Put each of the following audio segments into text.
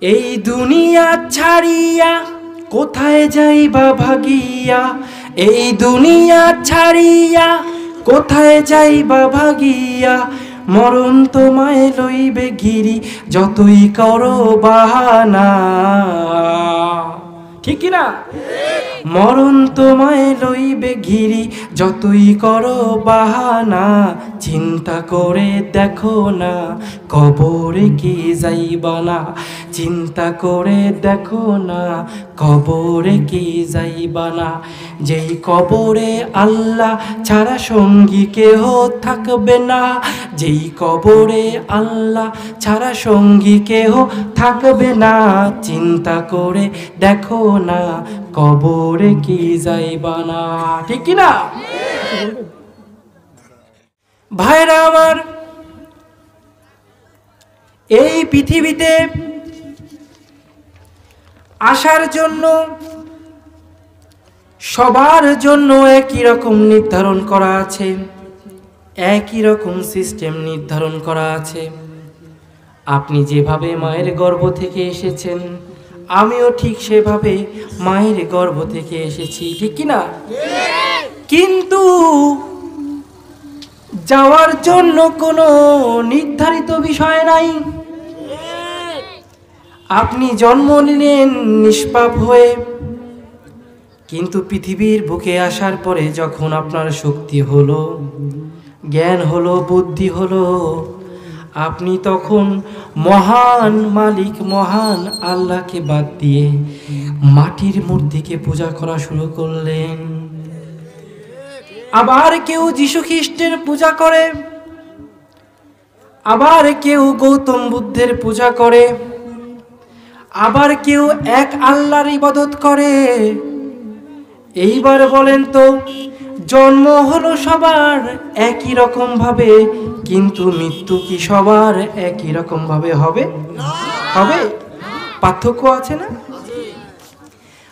এই দুনিয়া ছাড়িয়া কোথায় যাইবা ভাগিয়া, এই দুনিয়া ছাড়িয়া কোথায় যাইবা ভাগিয়া, মরণ তোমায় লইবে ঘিরি যতই করো বাহানা। ঠিক কি না? মরণ তোমায় লইবে ঘিরি যতই করো বাহানা, চিন্তা করে দেখো না কবরে কি যাইবা না, চিন্তা করে দেখো না কবরে কি যাইবা না। যেই কবরে আল্লাহ ছাড়া সঙ্গী কেহ থাকবে না, যেই কবরে আল্লাহ ছাড়া সঙ্গী কেহ থাকবে না, চিন্তা করে দেখো না কবরে কি যাইবা না। ঠিক কি না ভাইরা আমার? এই পৃথিবীতে আসার জন্য সবার জন্য একই রকম নির্ধারণ করা আছে, একই রকম সিস্টেম নির্ধারণ করা আছে। আপনি যেভাবে মায়ের গর্ভ থেকে এসেছেন, আমিও ঠিক সেভাবে মায়ের গর্ভ থেকে এসেছি। ঠিক কি না? কিন্তু যাওয়ার জন্য কোনো নির্ধারিত বিষয় নাই। আপনি জন্ম নিলেন নিষ্পাপ হয়ে, কিন্তু পৃথিবীর বুকে আসার পরে যখন আপনার শক্তি হলো, জ্ঞান হলো, বুদ্ধি হলো, আপনি তখন মহান মালিক মহান আল্লাহকে বাদ দিয়ে মাটির মূর্তিকে পূজা করা শুরু করলেন। আবার কেউ যীশু খ্রিস্টের পূজা করে, আবার কেউ গৌতম বুদ্ধের পূজা করে, আবার কেউ এক আল্লাহর ইবাদত করে। এইবার বলেন তো, জন্ম হলো সবার একই রকম ভাবে, কিন্তু মৃত্যু কি সবার একই রকম ভাবে হবে? হবে? পার্থক্য আছে না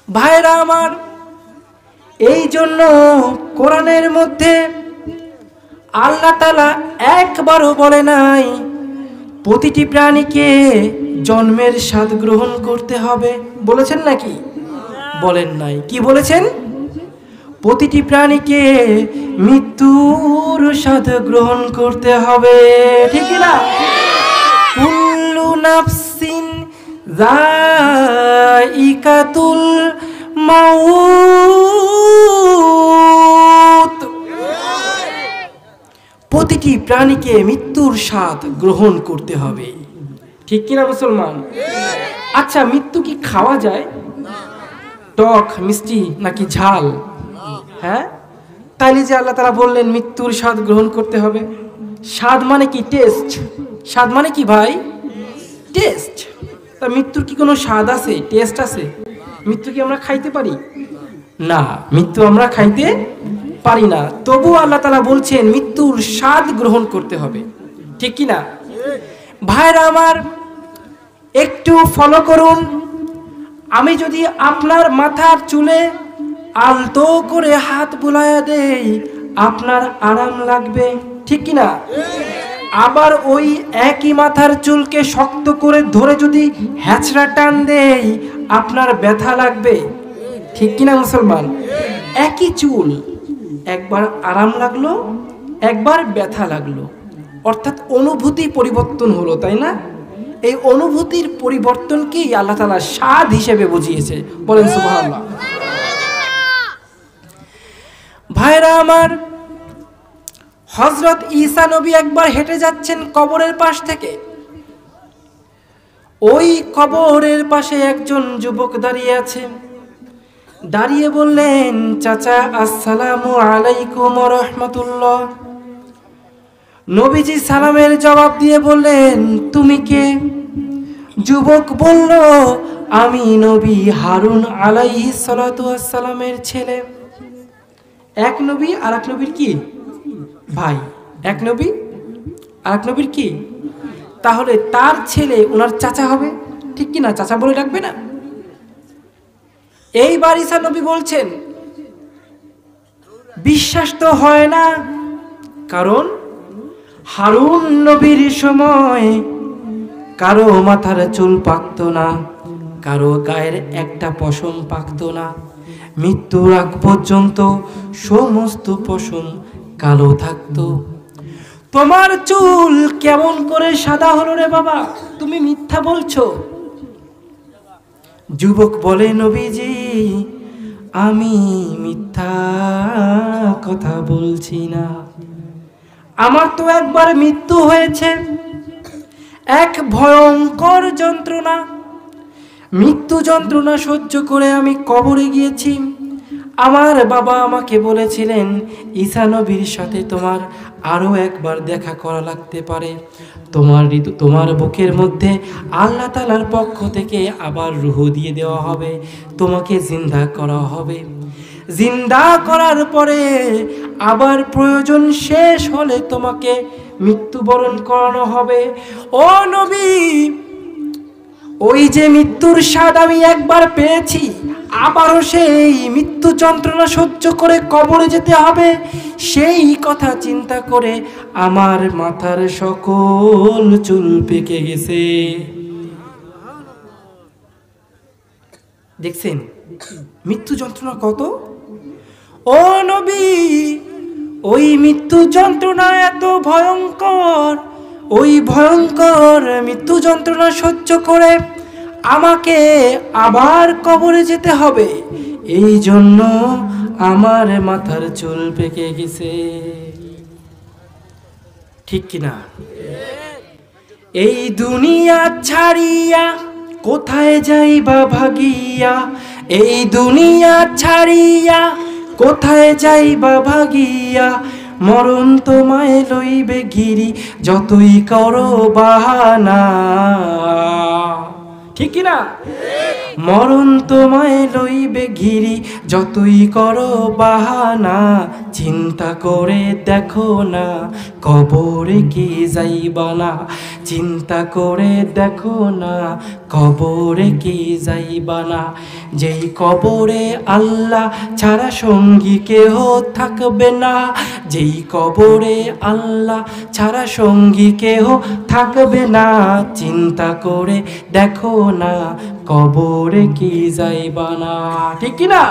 ভাইরা আমার? এই জন্য কোরআনের মধ্যে আল্লাহ তাআলা একবারও বলে নাই প্রতিটি প্রাণীকে জন্মের স্বাদ গ্রহণ করতে হবে। বলেছেন নাকি? বলেন নাই। কি বলেছেন? প্রতিটি প্রাণীকে মৃত্যুর স্বাদ গ্রহণ করতে হবে। ঠিক না? কুল্লু নাফসিন যায়িকাতুল মাউত। প্রতিটি প্রাণীকে মৃত্যুর স্বাদ গ্রহণ করতে হবে। ঠিক কিনা মুসলমান? আচ্ছা, মৃত্যু কি খাওয়া যায়? টক, মিষ্টি নাকি ঝাল? হ্যাঁ, তাইলে যে আল্লাহ তাআলা বললেন মৃত্যুর স্বাদ গ্রহণ করতে হবে। স্বাদ মানে কি? টেস্ট। স্বাদ মানে কি ভাই? টেস্ট। তা মৃত্যুর কি কোনো স্বাদ আছে, টেস্ট আছে? মৃত্যু কি আমরা খাইতে পারি? না, মৃত্যু আমরা খাইতে পারি না। তবু আল্লাহ তাআলা বলছেন মৃত্যুর স্বাদ গ্রহণ করতে হবে। ঠিক কি না ভাইরা আমার? একটু ফলো করুন। আমি যদি আপনার মাথার চুলে আলতো করে হাত বুলাইয়া দেই, আপনার আরাম লাগবে। ঠিক কি না? আবার ওই একই মাথার চুলকে শক্ত করে ধরে যদি হ্যাচড়া টান দেই, আপনার ব্যথা লাগবে। ঠিক কি না মুসলমান? একই চুল, একবার আরাম লাগলো, একবার ব্যথা লাগলো, অর্থাৎ অনুভূতি পরিবর্তন হলো, তাই না? এই অনুভূতির পরিবর্তনকেই আল্লাহ তাআলা স্বাদ হিসেবে বুঝিয়েছে। বলেন সুবহানাল্লাহ। ভাইরা আমার, হযরত ঈসা নবী একবার হেঁটে যাচ্ছেন কবরের পাশ থেকে। ওই কবরের পাশে একজন যুবক দাঁড়িয়ে আছে। দাঁড়িয়ে বললেন, চাচা আসসালামু আলাইকুম ওয়া রাহমাতুল্লাহ। নবীজি সালামের জবাব দিয়ে বললেন, তুমি কে? যুবক বলল, আমি নবী হারুন আলাইহিস সালাতু ওয়াস সালামের ছেলে। এক নবী আর এক নবীর কি ভাই? এক নবী আর এক নবীর কি? তাহলে তার ছেলে ওনার চাচা হবে। ঠিক কি না? চাচা বলে ডাকবে না? এইবার ঈসা নবী বলছেন, বিশ্বাস তো হয় না, কারণ হারুন নবীর সময় কারো মাথার চুল পাকতো না, কারো গায়ের একটা পশম পাকতো না। মৃত্যুর আগ পর্যন্ত সমস্ত পশম কালো থাকতো। তোমার চুল কেমন করে সাদা হলো রে বাবা? তুমি মিথ্যা বলছো। যুবক বলে, নবীজি আমি মিথ্যা কথা বলছি না। আমার তো একবার মৃত্যু হয়েছে, এক ভয়ঙ্কর যন্ত্রণা। মৃত্যু যন্ত্রণা সহ্য করে আমি কবরে গিয়েছি। আমার বাবা আমাকে বলেছিলেন, ঈসা নবীর সাথে তোমার আরো একবার দেখা করা লাগতে পারে। তোমার বুকের মধ্যে আল্লাহ তাআলার পক্ষ থেকে আবার রূহ দিয়ে দেওয়া হবে, তোমাকে জিন্দা করা হবে। জিন্দা করার পরে আবার প্রয়োজন শেষ হলে তোমাকে মৃত্যুবরণ করানো হবে। ও নবী, ওই যে মৃত্যুর স্বাদ আমি একবার পেয়েছি, আবারও সেই মৃত্যু যন্ত্রণা সহ্য করে কবরে যেতে হবে। সেই কথা চিন্তা করে আমার মাথার সকল চুল পেকে গেছে। দেখছেন মৃত্যু যন্ত্রণা কত? ও নবী, ওই মৃত্যু যন্ত্রণা এত ভয়ঙ্কর, ওই ভয়ঙ্কর মৃত্যু যন্ত্রণা সহ্য করে আমাকে আবার কবরে যেতে হবে। এই জন্য আমার মাথার চুল পেকে গেছে। ঠিক কিনা? এই দুনিয়া ছাড়িয়া কোথায় যাইবা ভাগিয়া, এই দুনিয়া ছাড়িয়া কোথায় যাইবা ভাগিয়া, মরণ তোমায় লইবে ঘিরি যতই করো বাহানা। ঠিক কিনা? মরণ তোমায় লইবে ঘিরি যতই করো বাহানা। চিন্তা করে দেখো না কবরে কি যাইবা না, চিন্তা করে দেখো না কবরে কি যাইবা না। যেই কবরে আল্লাহ ছাড়া সঙ্গী কেহ থাকবে না, যেই কবরে আল্লাহ ছাড়া সঙ্গী কেহ থাকবে না। চিন্তা করে দেখো না কবরে কি যাইবা না। ঠিক কিনা?